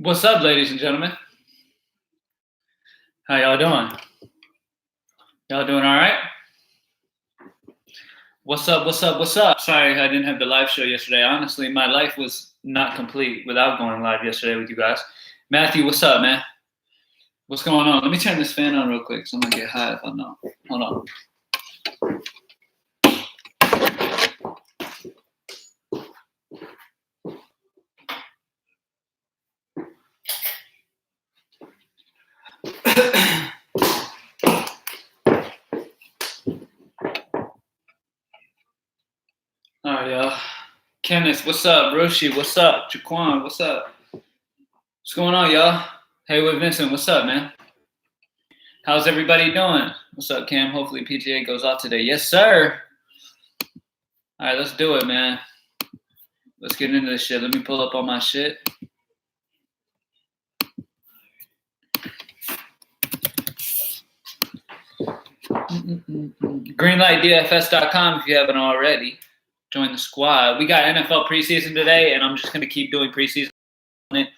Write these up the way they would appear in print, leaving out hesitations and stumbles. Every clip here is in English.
What's up, ladies and gentlemen? How y'all doing? Y'all doing all right? What's up? What's up? What's up? Sorry I didn't have the live show yesterday. Honestly, my life was not complete without going live yesterday with you guys. Matthew, what's up, man? What's going on? Let me turn this fan on real quick so I'm going to get high if I know. Hold on. All right, y'all. Kenneth, what's up? Roshi, what's up? Jaquan, what's up? What's going on, y'all? Hey, with Vincent, what's up, man? How's everybody doing? What's up, Cam? Hopefully PGA goes off today. Yes, sir. All right, let's do it, man. Let's get into this shit. Let me pull up all my shit. Greenlightdfs.com if you haven't already. Join the squad. We got NFL preseason today, and I'm just going to keep doing preseason on it.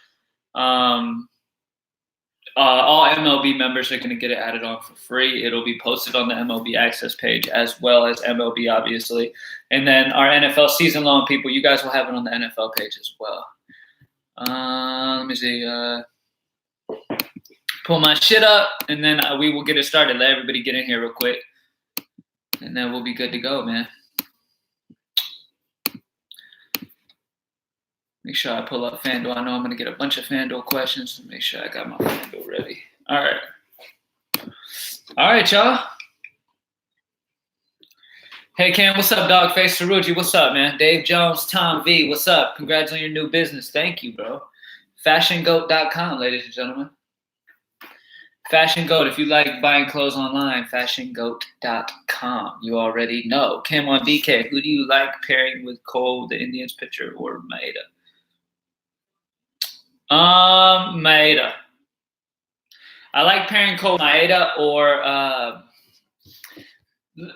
All MLB members are going to get it added on for free. It'll be posted on the MLB access page as well as MLB, obviously. And then our NFL season-long people, you guys will have it on the NFL page as well. Let me see. Pull my shit up, and then we will get it started. Let everybody get in here real quick, and then we'll be good to go, man. Make sure I pull up Fanduel. I know I'm going to get a bunch of Fanduel questions. So make sure I got my Fanduel ready. All right. All right, y'all. Hey, Cam, what's up, Dogface? Saruji, what's up, man? Dave Jones, Tom V, what's up? Congrats on your new business. Thank you, bro. FashionGoat.com, ladies and gentlemen. Fashion Goat, if you like buying clothes online, fashiongoat.com. You already know. Cam on DK, who do you like pairing with Cole, the Indians pitcher, or Maeda? Maeda. I like pairing Cole Maeda or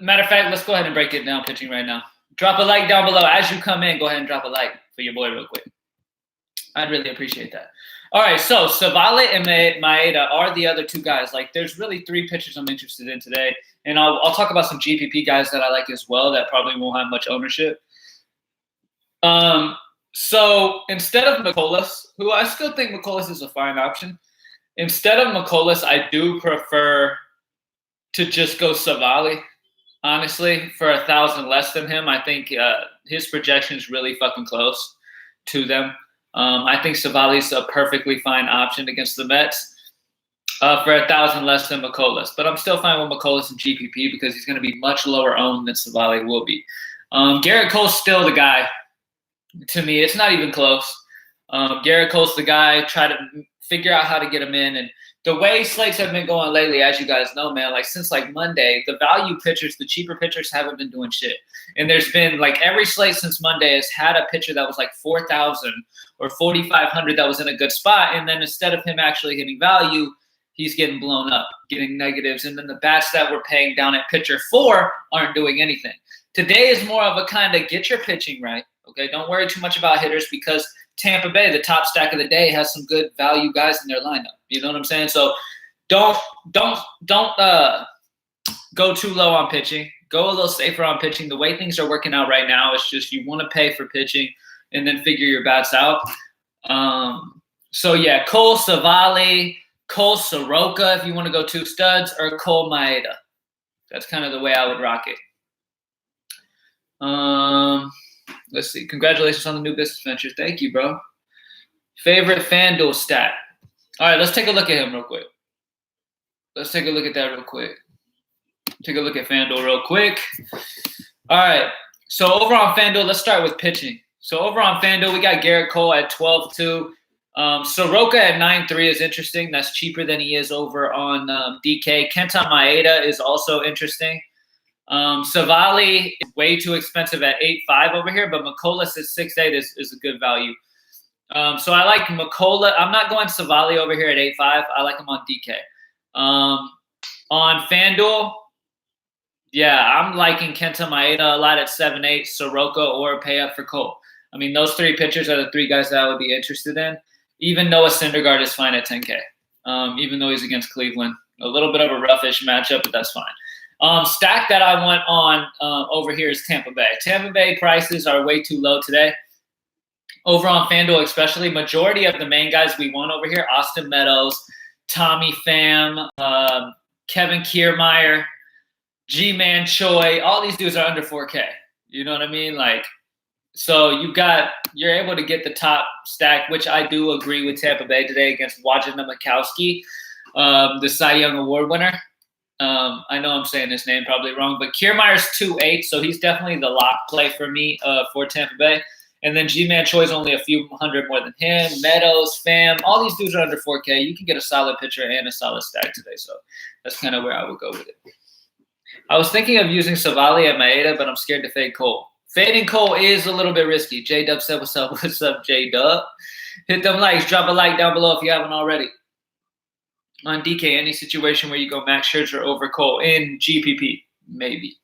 matter of fact, let's go ahead and break it down pitching right now. Drop a like down below. As you come in, go ahead and drop a like for your boy real quick. I'd really appreciate that. All right, so Savale and Maeda are the other two guys. Like, there's really three pitchers I'm interested in today. And I'll talk about some GPP guys that I like as well that probably won't have much ownership. So instead of McCollus, who I still think McCollus is a fine option, instead of McCollus, I do prefer to just go Savale. Honestly, for 1,000 less than him, I think his projection is really fucking close to them. I think Savale's a perfectly fine option against the Mets for 1,000 less than McCollus. But I'm still fine with McCollus in GPP because he's going to be much lower owned than Savale will be. Garrett Cole's still the guy. To me, it's not even close. Garrett Cole's the guy. Try to figure out how to get him in. And the way slates have been going lately, as you guys know, man, like since like Monday, the value pitchers, the cheaper pitchers haven't been doing shit. And there's been like every slate since Monday has had a pitcher that was like 4,000 or 4,500 that was in a good spot. And then instead of him actually hitting value, he's getting blown up, getting negatives. And then the bats that we're paying down at pitcher 4 aren't doing anything. Today is more of a kind of get your pitching right. Okay, don't worry too much about hitters because Tampa Bay, the top stack of the day, has some good value guys in their lineup. You know what I'm saying? So don't go too low on pitching. Go a little safer on pitching. The way things are working out right now, it's just you want to pay for pitching and then figure your bats out. So yeah, Cole Savale, Cole Soroka if you want to go 2 studs, or Cole Maeda. That's kind of the way I would rock it. Let's see. Congratulations on the new business ventures. Thank you, bro. Favorite Fanduel stat. All right, let's take a look at him real quick. Let's take a look at that real quick. Take a look at Fanduel real quick. All right. So over on Fanduel, let's start with pitching. So over on Fanduel, we got Garrett Cole at 12-2. Soroka at 9-3 is interesting. That's cheaper than he is over on DK. Kenta Maeda is also interesting. Savale is way too expensive at 8.5 over here, but McCollus at 6.8 is a good value. So I like McCollus. I'm not going Savale over here at 8.5. I like him on DK. On FanDuel, yeah, I'm liking Kenta Maeda a lot at 7.8, Soroka, or pay up for Cole. I mean, those 3 pitchers are the 3 guys that I would be interested in. Even Noah Syndergaard is fine at 10K, even though he's against Cleveland. A little bit of a roughish matchup, but that's fine. Stack that I want on over here is Tampa Bay. Tampa Bay prices are way too low today. Over on Fanduel especially, majority of the main guys we want over here, Austin Meadows, Tommy Pham, Kevin Kiermaier, G-Man Choi, all these dudes are under 4K. You know what I mean? Like, so you're able to get the top stack, which I do agree with Tampa Bay today against Wajda Mikowski, the Cy Young Award winner. I know I'm saying his name probably wrong, but Kiermaier's 2.8, so he's definitely the lock play for me for Tampa Bay. And then G-Man Choi's only a few hundred more than him. Meadows, Pham, all these dudes are under 4K. You can get a solid pitcher and a solid stack today, so that's kind of where I would go with it. I was thinking of using Savali at Maeda, but I'm scared to fade Cole. Fading Cole is a little bit risky. J-Dub said, what's up? What's up, J-Dub? Hit them likes. Drop a like down below if you haven't already. On DK, any situation where you go Max Scherzer over Cole in GPP? Maybe.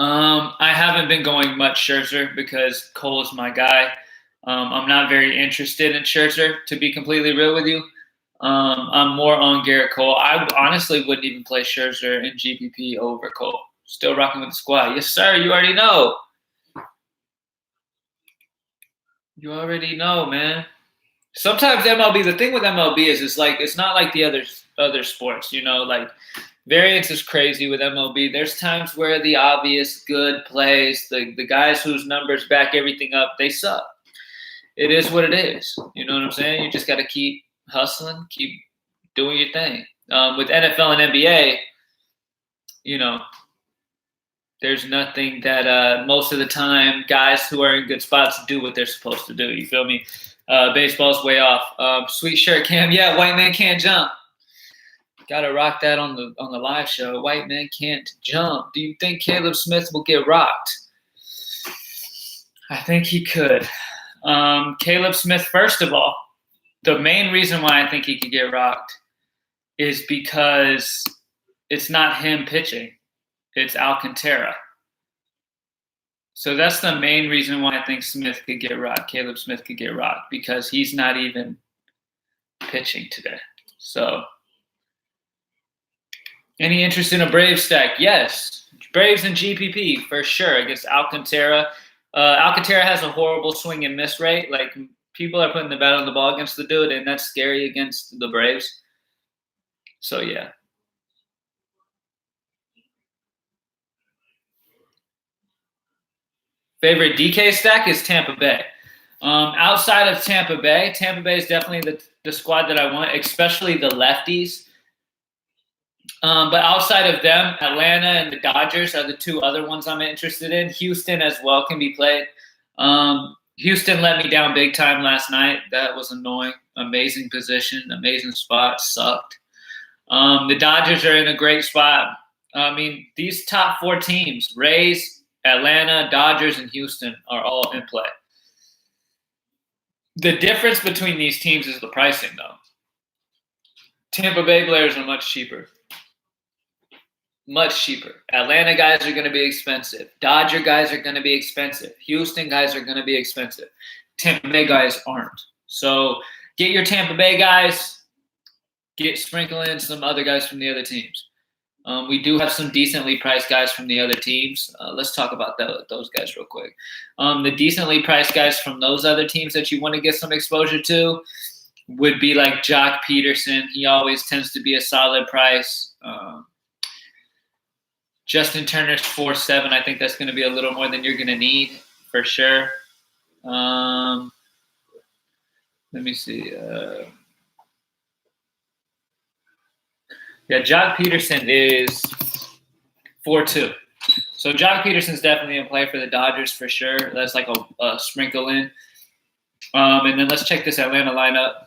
I haven't been going much Scherzer because Cole is my guy. I'm not very interested in Scherzer, to be completely real with you. I'm more on Garrett Cole. I honestly wouldn't even play Scherzer in GPP over Cole. Still rocking with the squad. Yes, sir. You already know. You already know, man. Sometimes MLB, the thing with MLB is it's not like the other sports, you know, like variance is crazy with MLB. There's times where the obvious good plays, the guys whose numbers back everything up, they suck. It is what it is. You know what I'm saying? You just got to keep hustling, keep doing your thing. With NFL and NBA, you know, there's nothing that most of the time guys who are in good spots do what they're supposed to do. You feel me? Baseball's way off. Sweet shirt cam. Yeah, white man can't jump. Gotta rock that on the live show. White man can't jump. Do you think Caleb Smith will get rocked? I think he could. Caleb Smith, first of all, the main reason why I think he could get rocked is because it's not him pitching. It's Alcantara. So that's the main reason why I think Smith could get rocked. Caleb Smith could get rocked because he's not even pitching today. So any interest in a Braves stack? Yes. Braves and GPP for sure against Alcantara. Alcantara has a horrible swing and miss rate. Like, people are putting the bat on the ball against the dude, and that's scary against the Braves. So, yeah. Favorite DK stack is Tampa Bay. Outside of Tampa Bay is definitely the squad that I want, especially the lefties. But outside of them, Atlanta and the Dodgers are the two other ones I'm interested in. Houston as well can be played. Houston let me down big time last night. That was annoying. Amazing position, amazing spot, sucked. The Dodgers are in a great spot. I mean, these top four teams, Rays, Atlanta, Dodgers, and Houston, are all in play. The difference between these teams is the pricing, though. Tampa Bay players are much cheaper. Much cheaper. Atlanta guys are going to be expensive. Dodger guys are going to be expensive. Houston guys are going to be expensive. Tampa Bay guys aren't. So get your Tampa Bay guys. Sprinkle in some other guys from the other teams. We do have some decently priced guys from the other teams. Let's talk about those guys real quick. The decently priced guys from those other teams that you want to get some exposure to would be like Jock Peterson. He always tends to be a solid price. Justin Turner's 4.7. I think that's going to be a little more than you're going to need for sure. Let me see. Yeah, Jock Peterson is 4.2. So Jock Peterson's definitely in play for the Dodgers for sure. That's like a sprinkle in. And then let's check this Atlanta lineup.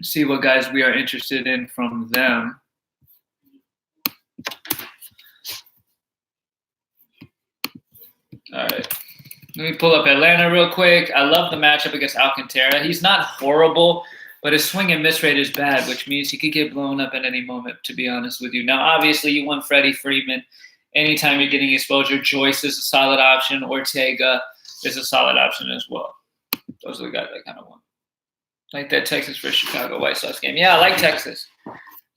See what guys we are interested in from them. All right. Let me pull up Atlanta real quick. I love the matchup against Alcantara. He's not horrible, but his swing and miss rate is bad, which means he could get blown up at any moment, to be honest with you. Now, obviously, you want Freddie Freeman. Anytime you're getting exposure, Joyce is a solid option. Ortega is a solid option as well. Those are the guys I kind of want. Like that Texas versus Chicago White Sox game. Yeah, I like Texas.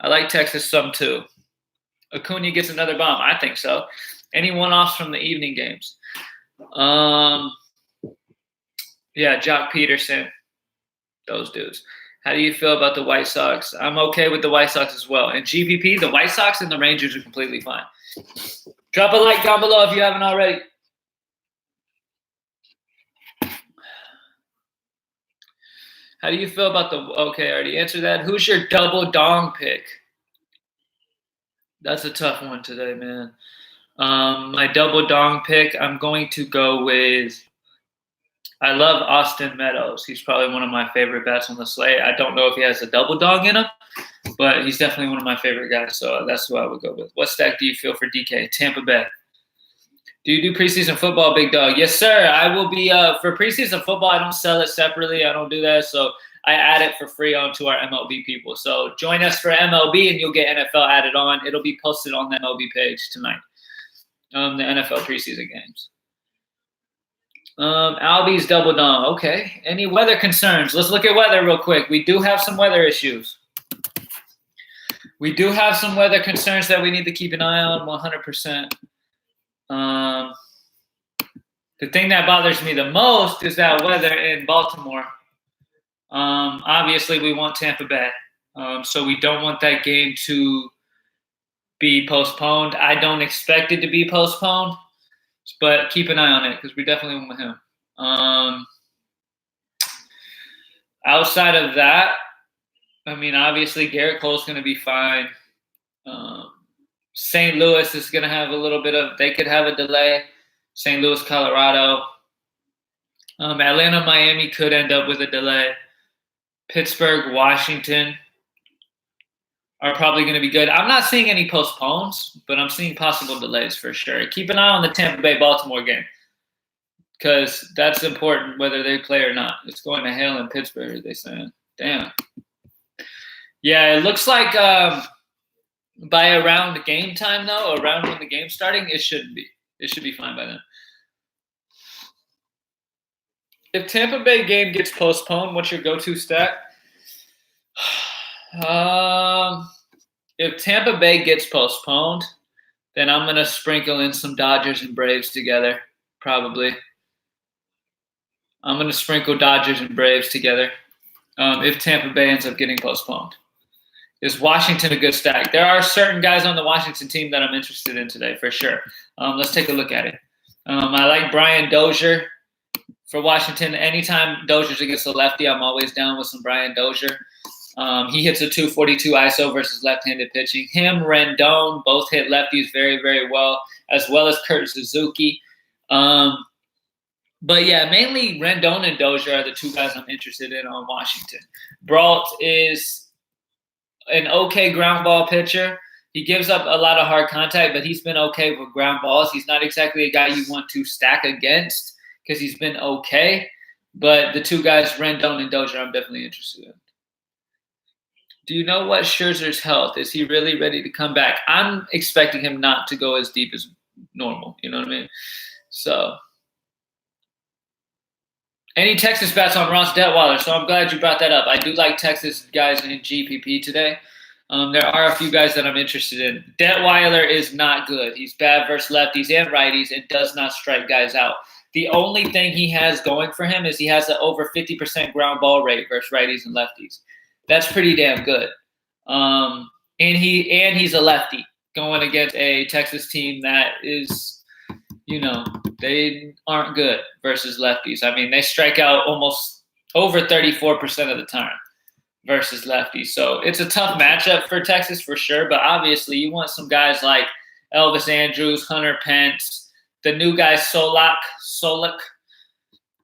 I like Texas some too. Acuna gets another bomb. I think so. Any one-offs from the evening games? Yeah, Jock Peterson. Those dudes. How do you feel about the White Sox? I'm okay with the White Sox as well. And GPP, the White Sox and the Rangers are completely fine. Drop a like down below if you haven't already. How do you feel about the – okay, I already answered that. Who's your double dong pick? That's a tough one today, man. My double dong pick, I'm going to go with – I love Austin Meadows. He's probably one of my favorite bats on the slate. I don't know if he has a double dong in him, but he's definitely one of my favorite guys, so that's who I would go with. What stack do you feel for DK? Tampa Bay. Do you do preseason football, big dog? Yes, sir. I will be for preseason football. I don't sell it separately. I don't do that. So I add it for free onto our MLB people. So join us for MLB and you'll get NFL added on. It'll be posted on the MLB page tonight. The NFL preseason games. Albie's double dong. Okay. Any weather concerns? Let's look at weather real quick. We do have some weather issues. We do have some weather concerns that we need to keep an eye on 100%. The thing that bothers me the most is that weather in Baltimore. Obviously, we want Tampa Bay, so we don't want that game to be postponed. I don't expect it to be postponed, but keep an eye on it because we definitely want him. Outside of that, I mean, obviously, Garrett Cole's going to be fine. St. Louis is going to have a little bit of – they could have a delay. St. Louis, Colorado. Atlanta, Miami could end up with a delay. Pittsburgh, Washington are probably going to be good. I'm not seeing any postpones, but I'm seeing possible delays for sure. Keep an eye on the Tampa Bay-Baltimore game because that's important whether they play or not. It's going to hell in Pittsburgh, they saying. Damn. Yeah, it looks like by around game time, though, around when the game's starting, it shouldn't be. It should be fine by then. If Tampa Bay game gets postponed, what's your go-to stack? If Tampa Bay gets postponed, then I'm going to sprinkle in some Dodgers and Braves together, probably. I'm going to sprinkle Dodgers and Braves together if Tampa Bay ends up getting postponed. Is Washington a good stack? There are certain guys on the Washington team that I'm interested in today, for sure. Let's take a look at it. I like Brian Dozier for Washington. Anytime Dozier's against a lefty, I'm always down with some Brian Dozier. He hits a 242 ISO versus left-handed pitching. Him, Rendon, both hit lefties very, very well as Kurt Suzuki. But, yeah, mainly Rendon and Dozier are the two guys I'm interested in on Washington. Brault is an okay ground ball pitcher. He gives up a lot of hard contact, but he's been okay with ground balls. He's not exactly a guy you want to stack against because he's been okay. But the two guys, Rendon and Dozier, I'm definitely interested in. Do you know what Scherzer's health? Is he really ready to come back? I'm expecting him not to go as deep as normal. You know what I mean? So, any Texas bats on Ross Detweiler? So I'm glad you brought that up. I do like Texas guys in GPP today. There are a few guys that I'm interested in. Detweiler is not good. He's bad versus lefties and righties and does not strike guys out. The only thing he has going for him is he has an over 50% ground ball rate versus righties and lefties. That's pretty damn good. And he's a lefty going against a Texas team that is, they aren't good versus lefties. I mean, they strike out almost over 34% of the time versus lefties. So it's a tough matchup for Texas for sure. But obviously, you want some guys like Elvis Andrus, Hunter Pence, the new guy Solak.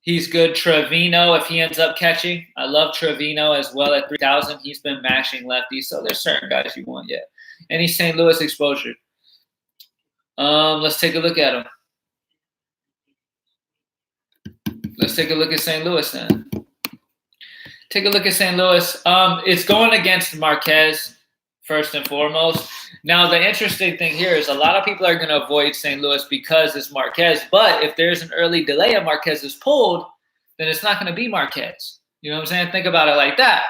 He's good. Trevino, if he ends up catching. I love Trevino as well at 3,000. He's been mashing lefties. So there's certain guys you want, yeah. Any St. Louis exposure? Let's take a look at him. Let's take a look at St. Louis then. Take a look at St. Louis. It's going against Marquez first and foremost. Now, the interesting thing here is a lot of people are going to avoid St. Louis because it's Marquez. But if there's an early delay and Marquez is pulled, then it's not going to be Marquez. You know what I'm saying? Think about it like that.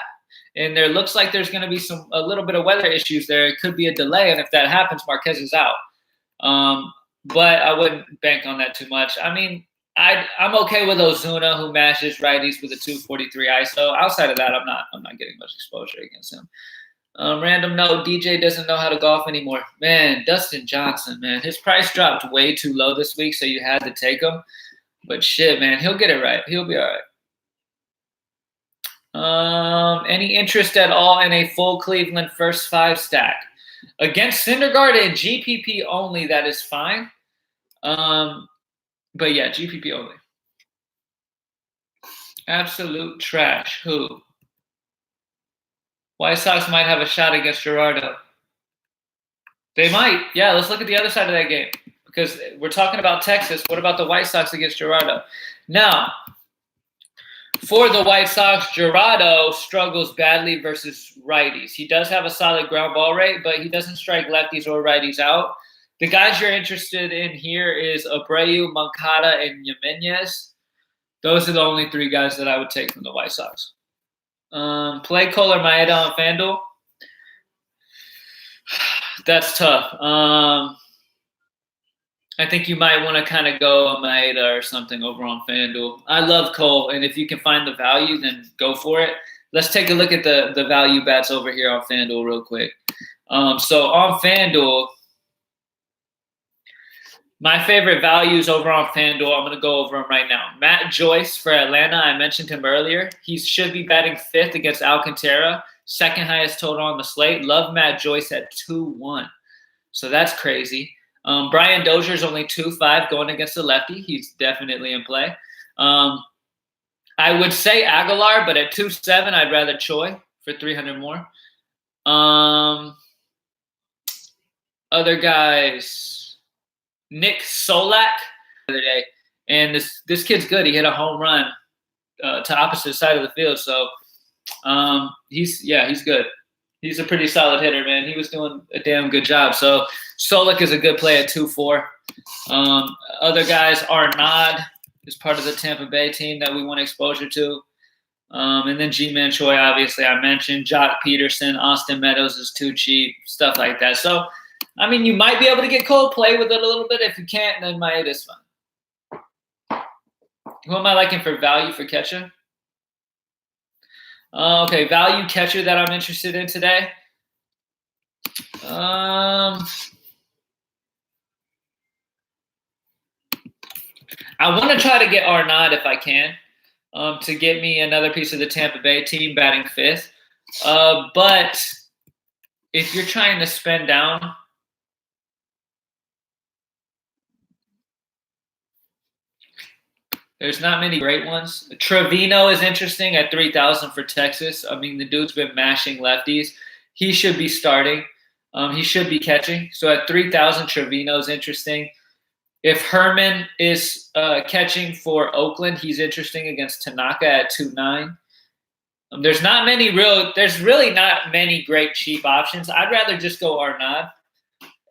And there looks like there's going to be a little bit of weather issues there. It could be a delay, and if that happens, Marquez is out. But I wouldn't bank on that too much. I mean, I'm okay with Ozuna, who mashes righties with a 243 ISO. Outside of that, I'm not getting much exposure against him. Random note: DJ doesn't know how to golf anymore. Man, Dustin Johnson, man, his price dropped way too low this week, so you had to take him. But shit, man, he'll get it right. He'll be all right. Any interest at all in a full Cleveland first 5 stack? Against Syndergaard and GPP only, that is fine. But yeah, GPP only. Absolute trash. Who? White Sox might have a shot against Gerardo. They might. Yeah, let's look at the other side of that game. Because we're talking about Texas. What about the White Sox against Gerardo? Now, for the White Sox, Gerardo struggles badly versus righties. He does have a solid ground ball rate, but he doesn't strike lefties or righties out. The guys you're interested in here is Abreu, Moncada, and Jimenez. Those are the only 3 guys that I would take from the White Sox. Play Kohler, Maeda on FanDuel. That's tough. I think you might want to kind of go Maeda or something over on FanDuel. I love Cole, and if you can find the value, then go for it. Let's take a look at the value bets over here on FanDuel real quick. So on FanDuel, my favorite values over on FanDuel, I'm going to go over them right now. Matt Joyce for Atlanta, I mentioned him earlier. He should be batting 5th against Alcantara, 2nd highest total on the slate. Love Matt Joyce at 2-1. So that's crazy. Brian Dozier's only 2-5 going against the lefty. He's definitely in play. I would say Aguilar, but at 2-7, I'd rather Choi for 300 more. Other guys, Nick Solak the other day, and this kid's good. He hit a home run to opposite side of the field, so he's good. He's a pretty solid hitter, man. He was doing a damn good job. So Solak is a good play at 2-4. Other guys, Arnaud is part of the Tampa Bay team that we want exposure to. And then G-Man Choi, obviously, I mentioned. Jock Peterson, Austin Meadows is too cheap, stuff like that. So, I mean, you might be able to get Cole, play with it a little bit. If you can't, then Maeda's fine. Who am I liking for value for catcher? Okay, value catcher that I'm interested in today. I want to try to get Arnaud if I can, to get me another piece of the Tampa Bay team batting 5th. But if you're trying to spend down, there's not many great ones. Trevino is interesting at 3,000 for Texas. I mean, the dude's been mashing lefties. He should be starting. He should be catching. So at 3,000, Trevino is interesting. If Herman is catching for Oakland, he's interesting against Tanaka at 2.9. There's really not many great cheap options. I'd rather just go Arnaud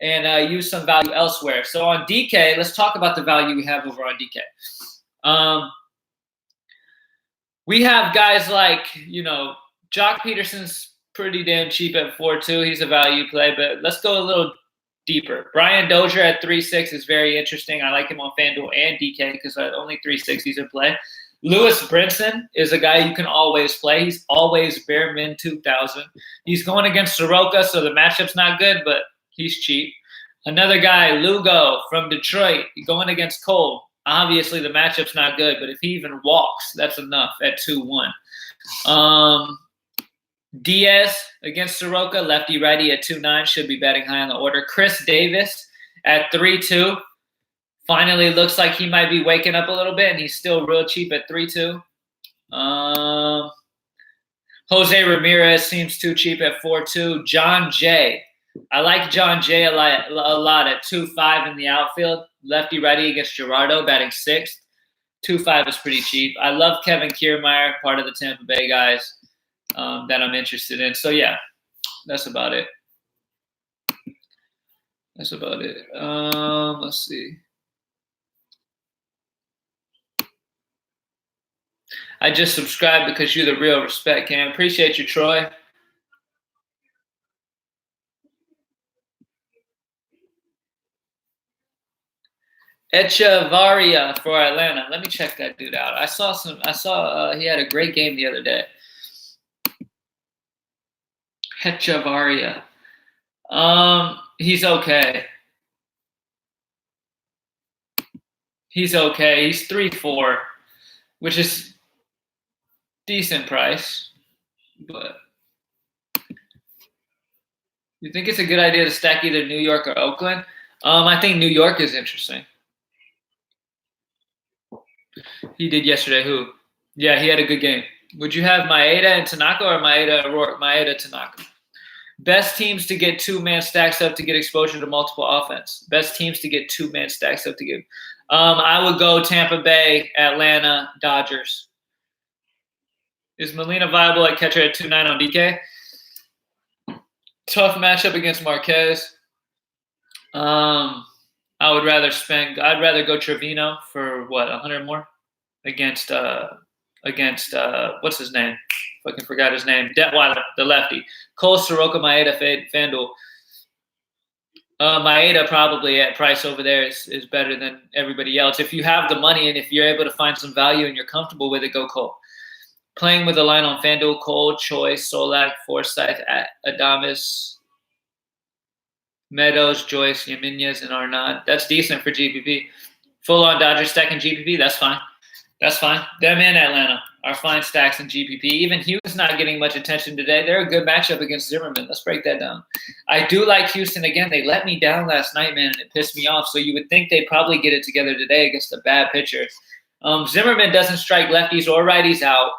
and use some value elsewhere. So on DK, let's talk about the value we have over on DK. We have guys like, Jock Peterson's pretty damn cheap at 4.2. He's a value play, but let's go a little deeper. Brian Dozier at 3.6 is very interesting. I like him on FanDuel and DK because at only 3.6 he's in play. Lewis Brinson is a guy you can always play. He's always bare min 2,000. He's going against Soroka, so the matchup's not good, but he's cheap. Another guy, Lugo from Detroit, going against Cole. Obviously, the matchup's not good, but if he even walks, that's enough at 2-1. Diaz against Soroka, lefty-righty at 2.9, should be batting high on the order. Chris Davis at 3.2. Finally looks like he might be waking up a little bit, and he's still real cheap at 3.2. Jose Ramirez seems too cheap at 4.2. John Jay. I like John Jay a lot at 2.5 in the outfield. Lefty-righty against Gerardo, batting 6th. 2.5 is pretty cheap. I love Kevin Kiermaier, part of the Tampa Bay guys that I'm interested in. So, yeah, that's about it. Let's see. I just subscribed because you're the real respect, Cam. Appreciate you, Troy. Echevarria for Atlanta. Let me check that dude out. I saw he had a great game the other day. Echevarria. He's okay. He's okay. He's 3-4, which is decent price. But you think it's a good idea to stack either New York or Oakland? I think New York is interesting. He did yesterday. Who? Yeah, he had a good game. Would you have Maeda and Tanaka or Maeda O'Rourke? Maeda Tanaka. Best teams to get 2-man stacks up to get exposure to multiple offense. Best teams to get 2-man stacks up to get. I would go Tampa Bay, Atlanta, Dodgers. Is Molina viable at catcher at 2.9 on DK? Tough matchup against Marquez. I'd rather go Trevino for what, 100 more against what's his name? Fucking forgot his name. Detweiler, the lefty. Cole, Soroka, Maeda, Fanduel. Maeda probably at price over there is better than everybody else. If you have the money and if you're able to find some value and you're comfortable with it, go Cole. Playing with a line on Fanduel, Cole, Choi, Solak, Forsythe, Adames, Meadows, Joyce, Yaminez, and Arnott. That's decent for GPP. Full-on Dodgers stack in GPP, that's fine. That's fine. Them in Atlanta are fine stacks in GPP. Even Houston's not getting much attention today. They're a good matchup against Zimmerman. Let's break that down. I do like Houston. Again, they let me down last night, man, and it pissed me off. So you would think they'd probably get it together today against a bad pitcher. Zimmerman doesn't strike lefties or righties out.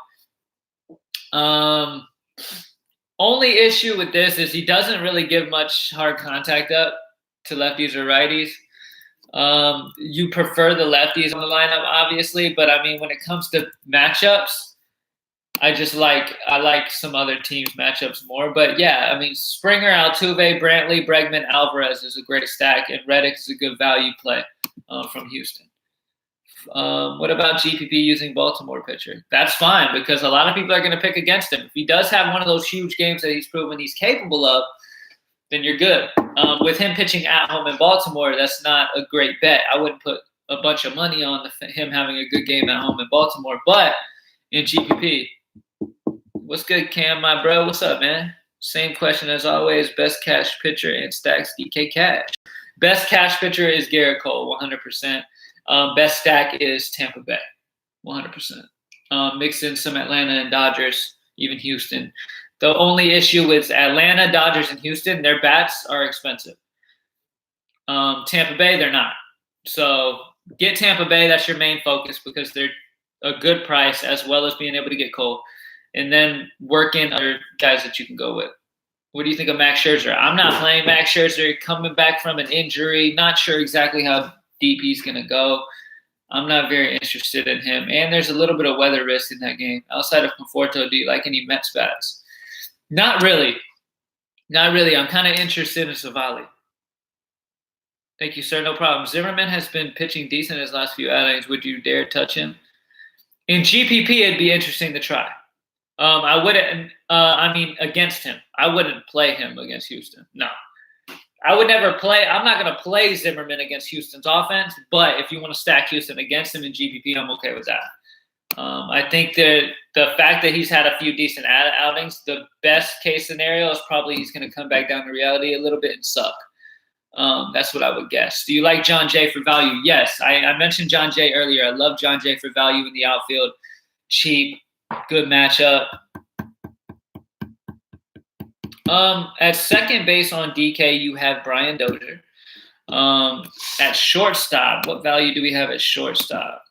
Only issue with this is he doesn't really give much hard contact up to lefties or righties. You prefer the lefties on the lineup, obviously, but I mean, when it comes to matchups, I like some other teams' matchups more. But yeah, I mean, Springer, Altuve, Brantley, Bregman, Alvarez is a great stack, and Reddick is a good value play from Houston. What about GPP using Baltimore pitcher? That's fine because a lot of people are going to pick against him. If he does have one of those huge games that he's proven he's capable of, then you're good. With him pitching at home in Baltimore, that's not a great bet. I wouldn't put a bunch of money on him having a good game at home in Baltimore. But in GPP, what's good, Cam, my bro? What's up, man? Same question as always. Best cash pitcher and stacks DK Cash. Best cash pitcher is Garrett Cole, 100%. Best stack is Tampa Bay, 100%. Mix in some Atlanta and Dodgers, even Houston. The only issue with Atlanta, Dodgers, and Houston, their bats are expensive. Tampa Bay, they're not. So get Tampa Bay. That's your main focus because they're a good price as well as being able to get Cole. And then work in other guys that you can go with. What do you think of Max Scherzer? I'm not playing Max Scherzer. Coming back from an injury. Not sure exactly how deep he's going to go. I'm not very interested in him. And there's a little bit of weather risk in that game. Outside of Conforto, do you like any Mets bats? Not really. Not really. I'm kind of interested in Savali. Thank you, sir. No problem. Zimmerman has been pitching decent his last few outings. Would you dare touch him? In GPP, it'd be interesting to try. I wouldn't. Against him. I wouldn't play him against Houston. No. I would never play. I'm not going to play Zimmerman against Houston's offense, but if you want to stack Houston against him in GPP, I'm okay with that. I think that the fact that he's had a few decent outings, the best case scenario is probably he's going to come back down to reality a little bit and suck. That's what I would guess. Do you like John Jay for value? Yes. I mentioned John Jay earlier. I love John Jay for value in the outfield. Cheap, good matchup. At second base on DK, you have Brian Dozier. At shortstop, what value do we have at shortstop?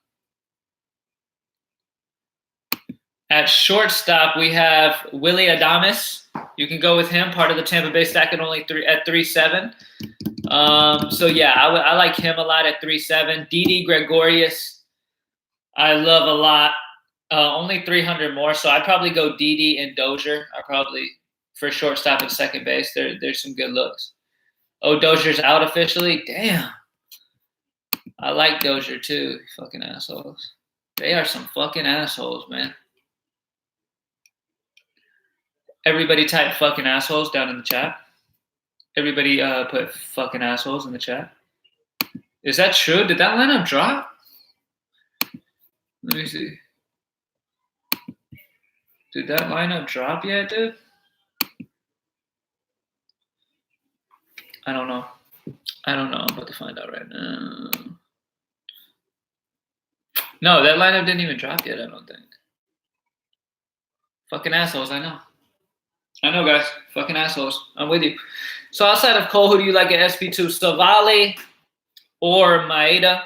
At shortstop, we have Willie Adames. You can go with him, part of the Tampa Bay stack at only 3.7. So yeah, I like him a lot at 3.7. Didi Gregorius, I love a lot. Only 300 more, so I'd probably go Didi and Dozier. For shortstop and second base, there's some good looks. Oh, Dozier's out officially? Damn. I like Dozier too, you fucking assholes. They are some fucking assholes, man. Everybody type fucking assholes down in the chat. Everybody put fucking assholes in the chat. Is that true? Did that lineup drop? Let me see. Did that lineup drop yet, dude? I don't know. I'm about to find out right now. No, that lineup didn't even drop yet, I don't think. Fucking assholes, I know. I know, guys. Fucking assholes. I'm with you. So outside of Cole, who do you like at SP2? Savali or Maeda?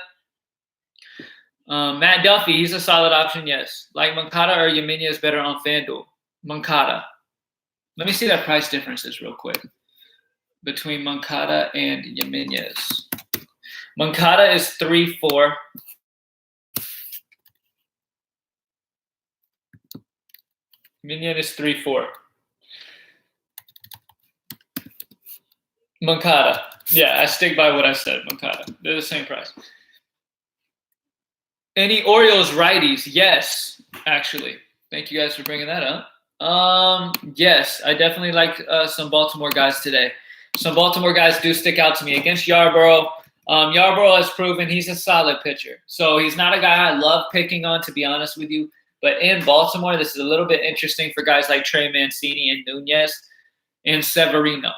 Matt Duffy, he's a solid option, yes. Like Moncada or Yaminia is better on Fanduel. Moncada. Let me see that price differences real quick between Moncada and Yaminis. Moncada is 3-4. Minion is 3-4. Moncada. Yeah, I stick by what I said, Moncada. They're the same price. Any Orioles righties? Yes, actually. Thank you guys for bringing that up. Yes, I definitely like some Baltimore guys today. Some Baltimore guys do stick out to me. Against Yarborough, Yarborough has proven he's a solid pitcher. So he's not a guy I love picking on, to be honest with you. But in Baltimore, this is a little bit interesting for guys like Trey Mancini and Nunez and Severino.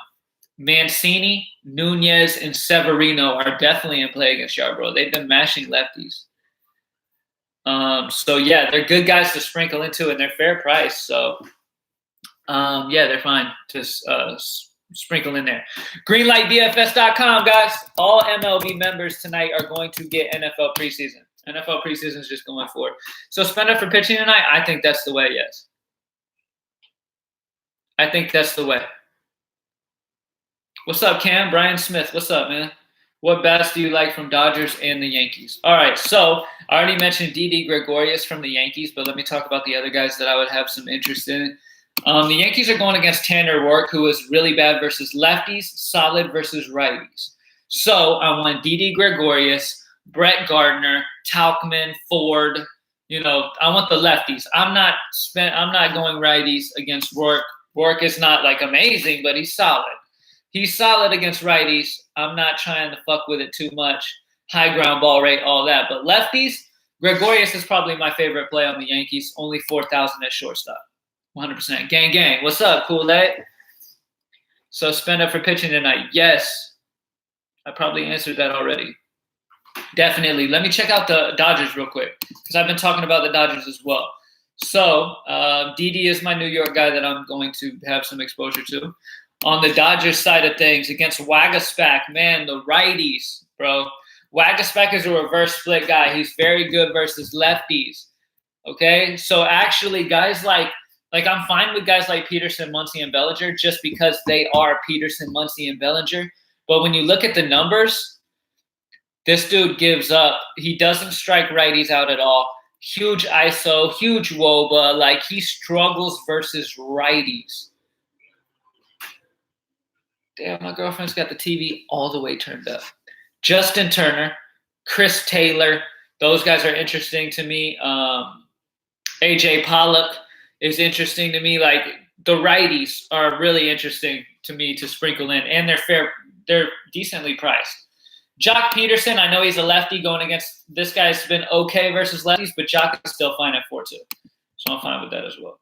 Mancini, Nunez, and Severino are definitely in play against Yarborough. They've been mashing lefties. So, yeah, they're good guys to sprinkle into, and they're fair price. So, yeah, they're fine to sprinkle in there. Greenlightdfs.com, guys. All MLB members tonight are going to get NFL preseason. NFL preseason is just going forward. So spend up for pitching tonight? I think that's the way, yes. I think that's the way. What's up, Cam? Brian Smith, what's up, man? What bats do you like from Dodgers and the Yankees? All right, so I already mentioned Didi Gregorius from the Yankees, but let me talk about the other guys that I would have some interest in. The Yankees are going against Tanner Roark, who is really bad versus lefties, solid versus righties. So I want Didi Gregorius, Brett Gardner, Tauchman, Ford. You know, I want the lefties. I'm not going righties against Roark. Roark is not like amazing, but he's solid. He's solid against righties. I'm not trying to fuck with it too much. High ground ball rate, all that. But lefties, Gregorius is probably my favorite play on the Yankees. Only 4,000 at shortstop. 100%. Gang, gang. What's up, Kool-Aid? So spend up for pitching tonight. Yes. I probably answered that already. Definitely. Let me check out the Dodgers real quick because I've been talking about the Dodgers as well. So Didi is my New York guy that I'm going to have some exposure to. On the Dodgers side of things, against Wagaspack, man, the righties, bro. Wagaspack is a reverse split guy. He's very good versus lefties. Okay? So actually, guys like I'm fine with guys like Peterson, Muncy, and Bellinger just because they are Peterson, Muncy, and Bellinger. But when you look at the numbers, this dude gives up. He doesn't strike righties out at all. Huge ISO, huge WOBA. Like, he struggles versus righties. Damn, my girlfriend's got the TV all the way turned up. Justin Turner, Chris Taylor, those guys are interesting to me. AJ Pollock is interesting to me. Like, the righties are really interesting to me to sprinkle in, and they're decently priced. Jock Peterson, I know he's a lefty going against – this guy's been okay versus lefties, but Jock is still fine at 4-2. So I'm fine with that as well.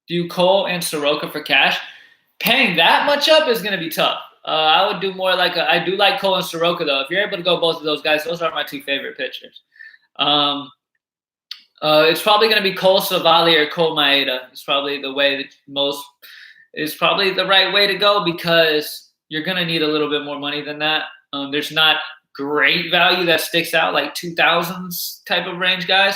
Do Cole and Soroka for cash? Paying that much up is going to be tough. I would do more like I do like Cole and Soroka, though. If you're able to go both of those guys, those are my two favorite pitchers. It's probably going to be Cole Savali or Cole Maeda. It's probably the way that is probably the right way to go because you're going to need a little bit more money than that. There's not great value that sticks out, like 2000s type of range guys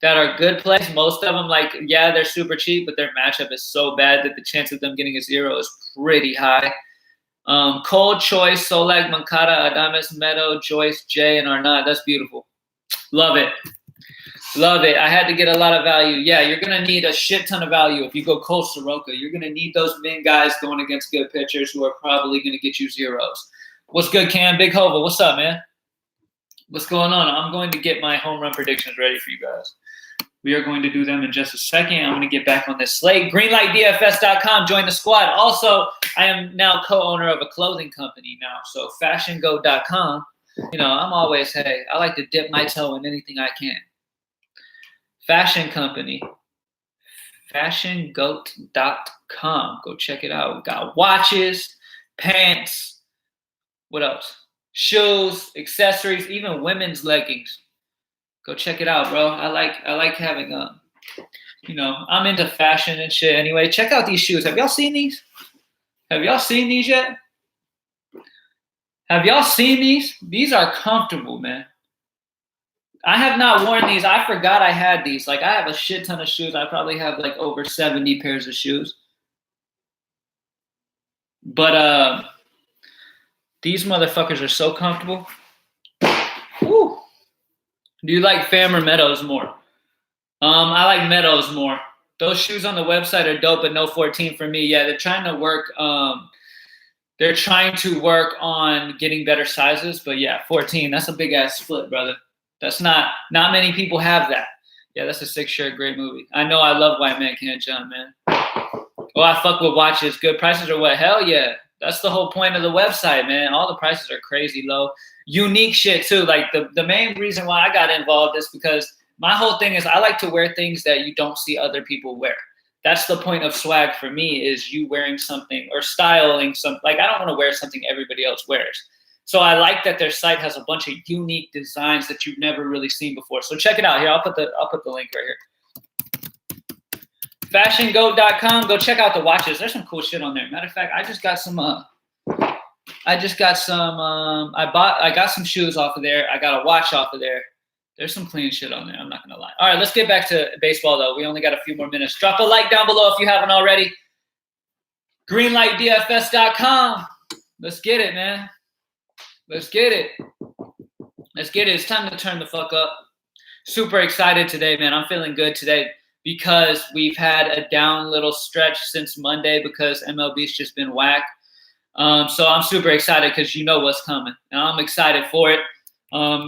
that are good plays. Most of them, like, yeah, they're super cheap, but their matchup is so bad that the chance of them getting a zero is pretty high. Cole, Choice, Solag, Moncada, Adames, Meadow, Joyce, Jay, and Arnott. That's beautiful. Love it. Love it. I had to get a lot of value. Yeah, you're going to need a shit ton of value. If you go Cole Soroka, you're going to need those min guys going against good pitchers who are probably going to get you zeros. What's good, Cam? Big Hova, what's up, man? What's going on? I'm going to get my home run predictions ready for you guys. We are going to do them in just a second. I'm going to get back on this slate. Greenlightdfs.com. Join the squad. Also, I am now co-owner of a clothing company now. So fashiongo.com. You know, I'm always, hey, I like to dip my toe in anything I can. Fashion company. Fashiongoat.com. Go check it out. We got watches, pants. What else? Shoes, accessories, even women's leggings. Go check it out, bro. I like having you know, I'm into fashion and shit anyway. Check out these shoes. Have y'all seen these? Have y'all seen these yet? Have y'all seen these? These are comfortable, man. I have not worn these. I forgot I had these. Like, I have a shit ton of shoes. I probably have like over 70 pairs of shoes. But these motherfuckers are so comfortable. Woo. Do you like Fam or Meadows more? I like Meadows more. Those shoes on the website are dope, but no 14 for me. Yeah, they're trying to work. They're trying to work on getting better sizes, but yeah, 14. That's a big ass split, brother. That's not many people have that. Yeah, that's a 6 shirt, great movie. I know I love White Man Can't Jump, man. Oh, I fuck with watches. Good prices or what? Hell yeah. That's the whole point of the website, man. All the prices are crazy low. Unique shit too. Like the main reason why I got involved is because my whole thing is I like to wear things that you don't see other people wear. That's the point of swag for me, is you wearing something or styling something. Like, I don't want to wear something everybody else wears. So I like that their site has a bunch of unique designs that you've never really seen before. So check it out. Here, I'll put the link right here. Fashiongo.com. Go check out the watches. There's some cool shit on there. Matter of fact, I got some shoes off of there. I got a watch off of there. There's some clean shit on there. I'm not gonna lie. All right, let's get back to baseball though. We only got a few more minutes. Drop a like down below if you haven't already. Greenlightdfs.com. Let's get it, man. Let's get it. Let's get it. It's time to turn the fuck up. Super excited today, man. I'm feeling good today because we've had a down little stretch since Monday because MLB's just been whack. So I'm super excited because you know what's coming. And I'm excited for it.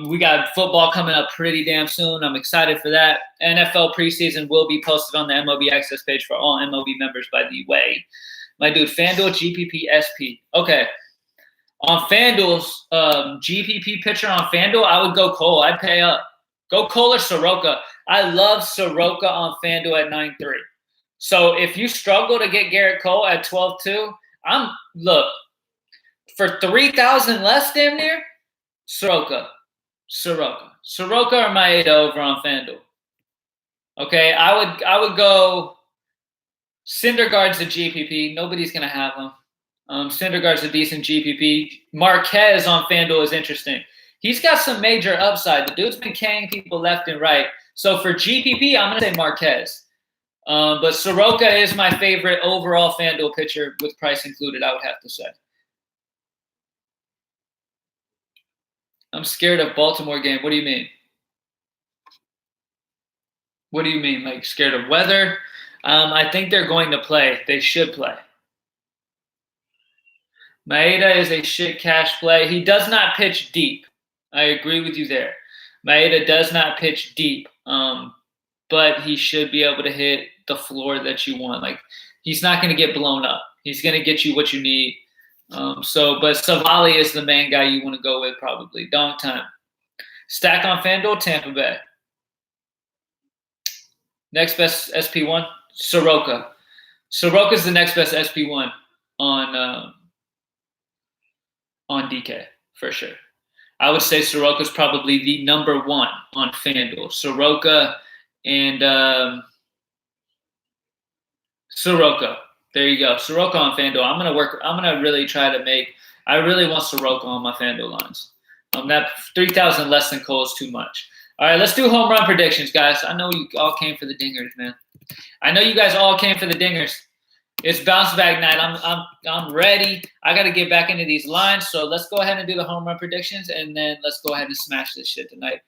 We got football coming up pretty damn soon. I'm excited for that. NFL preseason will be posted on the MLB access page for all MLB members, by the way. My dude, Fanduel GPP SP. Okay. On Fanduel's GPP pitcher on Fanduel, I would go Cole. I'd pay up. Go Cole or Soroka. I love Soroka on Fanduel at 9.3. So if you struggle to get Garrett Cole at 12.2, look, for 3,000 less damn near, Soroka or Maeda over on Fanduel. Okay, I would go Syndergaard's a GPP. Nobody's gonna have him. Syndergaard's a decent GPP. Marquez on Fanduel is interesting. He's got some major upside. The dude's been carrying people left and right. So for GPP, I'm gonna say Marquez. But Soroka is my favorite overall Fanduel pitcher with price included, I would have to say. I'm scared of Baltimore game. What do you mean? What do you mean? Like, scared of weather? I think they're going to play. They should play. Maeda is a shit cash play. He does not pitch deep. I agree with you there. Maeda does not pitch deep, but he should be able to hit the floor that you want. Like, he's not going to get blown up. He's going to get you what you need. But Savali is the main guy you want to go with probably. Donk time. Stack on Fanduel, Tampa Bay. Next best SP1, Soroka. Soroka's the next best SP1 on DK, for sure. I would say Soroka's probably the number one on FanDuel. Soroka and Soroka. There you go. Soroka on FanDuel. I'm gonna really try to make. I really want Soroka on my FanDuel lines. That 3,000 less than Cole is too much. All right, let's do home run predictions, guys. I know you all came for the dingers, man. I know you guys all came for the dingers. It's bounce back night. I'm ready. I got to get back into these lines. So let's go ahead and do the home run predictions, and then let's go ahead and smash this shit tonight.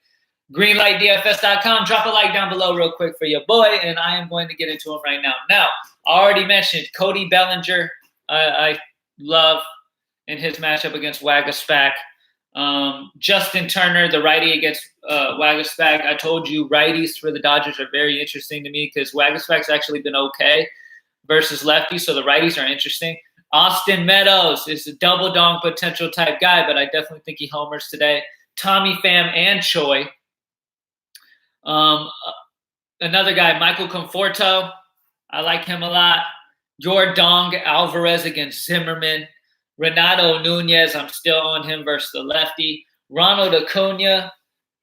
Greenlightdfs.com. Drop a like down below real quick for your boy, and I am going to get into him right now. Now, I already mentioned Cody Bellinger. I love in his matchup against Wagga Spack. Justin Turner, the righty against Waguespack. I told you righties for the Dodgers are very interesting to me because Waguespack's actually been okay versus lefties, so the righties are interesting. Austin Meadows is a double dong potential type guy, but I definitely think he homers today. Tommy Pham and Choi. Another guy, Michael Conforto. I like him a lot. Yordong Alvarez against Zimmerman. Renato Nunez, I'm still on him versus the lefty. Ronald Acuna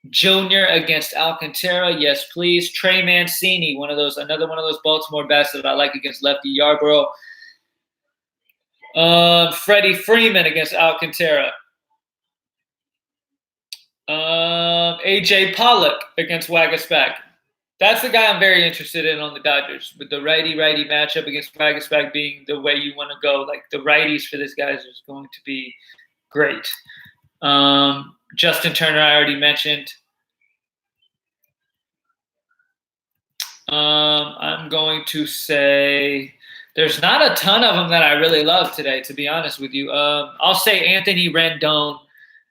Jr. against Alcantara, yes, please. Trey Mancini, another one of those Baltimore bats that I like against lefty Yarborough. Freddie Freeman against Alcantara. AJ Pollock against Waguespack. That's the guy I'm very interested in on the Dodgers, with the righty-righty matchup against Waguespack being the way you want to go. Like the righties for this guy is going to be great. Justin Turner, I already mentioned. I'm going to say there's not a ton of them that I really love today, to be honest with you. I'll say Anthony Rendon,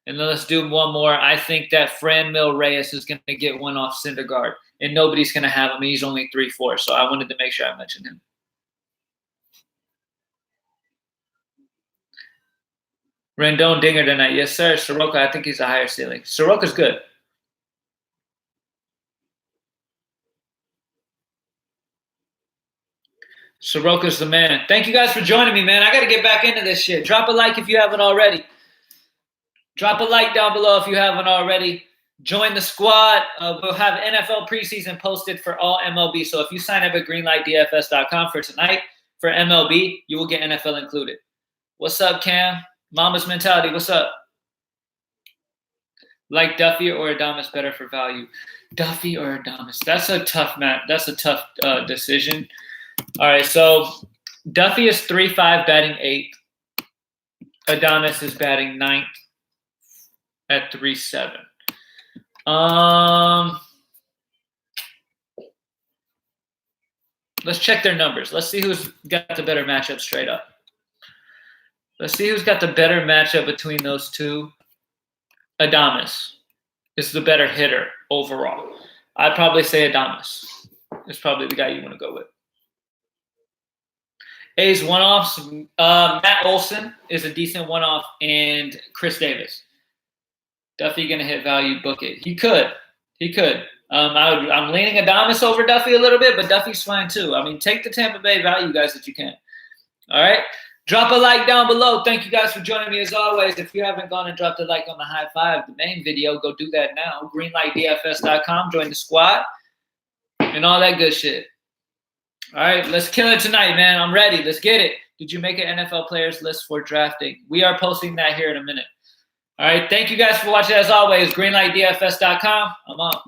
and then let's do one more. I think that Franmil Reyes is going to get one off Syndergaard, and nobody's going to have him. He's only 3-4, so I wanted to make sure I mentioned him. Rendon dinger tonight. Yes, sir. Soroka, I think he's a higher ceiling. Soroka's good. Soroka's the man. Thank you guys for joining me, man. I got to get back into this shit. Drop a like if you haven't already. Drop a like down below if you haven't already. Join the squad. We'll have NFL preseason posted for all MLB. So if you sign up at greenlightdfs.com for tonight for MLB, you will get NFL included. What's up, Cam? Mama's mentality. What's up? Like Duffy or Adames better for value? Duffy or Adames? That's a tough decision. All right, so Duffy is 3-5 batting 8th. Adames is batting 9th at 3-7. Let's check their numbers. Let's see who's got the better matchup straight up. Let's see who's got the better matchup between those two. Adames is the better hitter overall. I'd probably say Adames is probably the guy you want to go with. A's one-offs, Matt Olson is a decent one-off, and Chris Davis. Duffy going to hit value, book it. He could. I'm leaning Adames over Duffy a little bit, but Duffy's fine too. I mean, take the Tampa Bay value, guys, that you can. All right? Drop a like down below. Thank you guys for joining me as always. If you haven't gone and dropped a like on the high five, the main video, go do that now. greenlightdfs.com, join the squad, and all that good shit. All right, let's kill it tonight, man. I'm ready. Let's get it. Did you make an NFL players list for drafting? We are posting that here in a minute. All right, thank you guys for watching as always. greenlightdfs.com. I'm up.